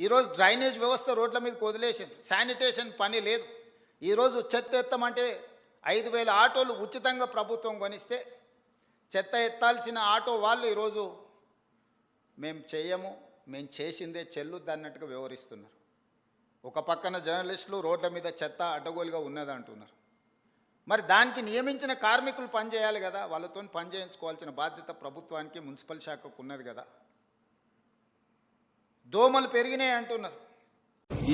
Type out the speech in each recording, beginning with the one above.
ఈరోజు డ్రైనేజ్ వ్యవస్థ రోడ్ల మీదకి వదిలేసింది, శానిటేషన్ పని లేదు. ఈరోజు చెత్త ఎత్తమంటే 5,000 ఆటోలు ఉచితంగా ప్రభుత్వం కొనిస్తే చెత్త ఎత్తాల్సిన ఆటో వాళ్ళు ఈరోజు మేము చేయము, మేము చేసిందే చెల్లుద్ది అన్నట్టుగా వ్యవహరిస్తున్నారు. ఒక పక్కన జర్నలిస్టులు రోడ్ల మీద చెత్త అడ్డగోలుగా ఉన్నది అంటున్నారు. మరి దానికి నియమించిన కార్మికులు పనిచేయాలి కదా, వాళ్ళతో పని చేయించుకోవాల్సిన బాధ్యత ప్రభుత్వానికి, మున్సిపల్ శాఖకు ఉన్నది కదా. దోమలు పెరిగినాయి అంటున్నారు.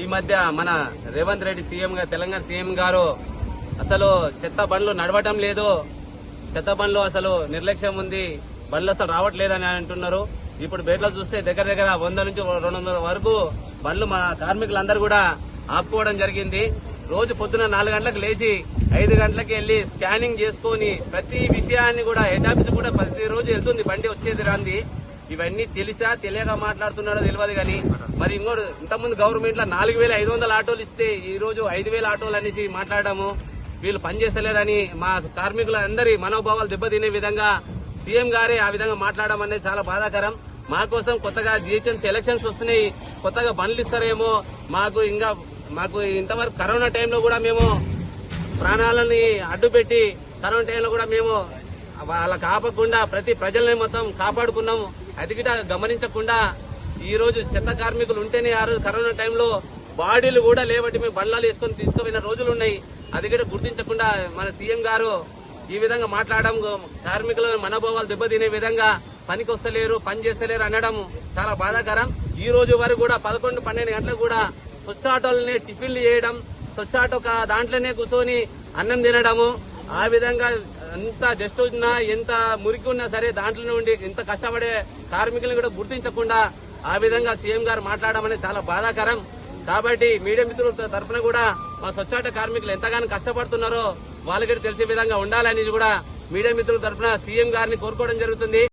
ఈ మధ్య మన రేవంత్ రెడ్డి సీఎం గారు, తెలంగాణ సీఎం గారు అసలు చెత్త బండ్లు నడవటం లేదు, చెత్త బండ్లు అసలు నిర్లక్ష్యం ఉంది, బండ్లు అసలు రావట్లేదని అంటున్నారు. ఇప్పుడు బేట్లో చూస్తే దగ్గర 100 నుంచి 200 వరకు బండ్లు మా కార్మికులందరూ కూడా ఆపుకోవడం జరిగింది. రోజు పొద్దున 4 గంటలకు లేచి 5 గంటలకు వెళ్లి స్కానింగ్ చేసుకుని ప్రతి విషయాన్ని కూడా హెడ్ ఆఫీస్ కూడా ప్రతిరోజు వెళ్తుంది, బండి వచ్చేది రాంది. ఇవన్నీ తెలిసా తెలియక మాట్లాడుతున్నాడో తెలియదు కానీ మరి ఇంతకుముందు గవర్నమెంట్ లో 4,500 ఆటోలు ఇస్తే ఈ రోజు 5,000 ఆటోలు అనేసి మాట్లాడము, వీళ్ళు పనిచేస్తలేరని మా కార్మికులందరి మనోభావాలు దెబ్బతినే విధంగా సీఎం గారే ఆ విధంగా మాట్లాడడం అనేది చాలా బాధాకరం. మా కోసం కొత్తగా జిహెచ్ఎంసీ ఎలక్షన్స్ వస్తున్నాయి, కొత్తగా బండ్లు ఇస్తారేమో, మాకు ఇంతవరకు కరోనా టైంలో కూడా మేము ప్రాణాలని అడ్డుపెట్టి కరోనా టైంలో కూడా మేము వాళ్ళకి ఆపకుండా ప్రతి ప్రజల్ని మొత్తం కాపాడుకున్నాము. అది కూడా గమనించకుండా ఈ రోజు చెత్త కార్మికులు ఉంటేనే ఆ రోజు కరోనా టైంలో బాడీలు కూడా లేవట్టి మేము బండ్లాలు వేసుకుని తీసుకుపోయిన రోజులు ఉన్నాయి. అది కూడా గుర్తించకుండా మన సీఎం గారు ఈ విధంగా మాట్లాడడం, కార్మికుల మనోభావాలు దెబ్బతినే విధంగా పనికి వస్తలేరు, పని చేస్తలేరు అనడం చాలా బాధాకరం. ఈ రోజు వరకు కూడా 11-12 గంటలకు కూడా స్వచ్ఛ ఆటోలనే టిఫిన్లు చేయడం, స్వచ్ఛ ఆటో దాంట్లోనే కూర్చొని అన్నం తినడము, ఆ విధంగా ఎంత జస్ట్ ఉన్నా ఎంత మురికి ఉన్నా సరే దాంట్లోనే ఉండి ఇంత కష్టపడే కార్మికులను కూడా గుర్తించకుండా ఆ విధంగా సీఎం గారు మాట్లాడడం అనేది చాలా బాధాకరం. కాబట్టి మీడియా మిత్రుల తరఫున కూడా మా స్వచ్ఛాట కార్మికులు ఎంతగానో కష్టపడుతున్నారో వాళ్ళకి తెలిసే విధంగా ఉండాలని కూడా మీడియా మిత్రుల తరఫున సీఎం గారిని కోరుకోవడం జరుగుతుంది.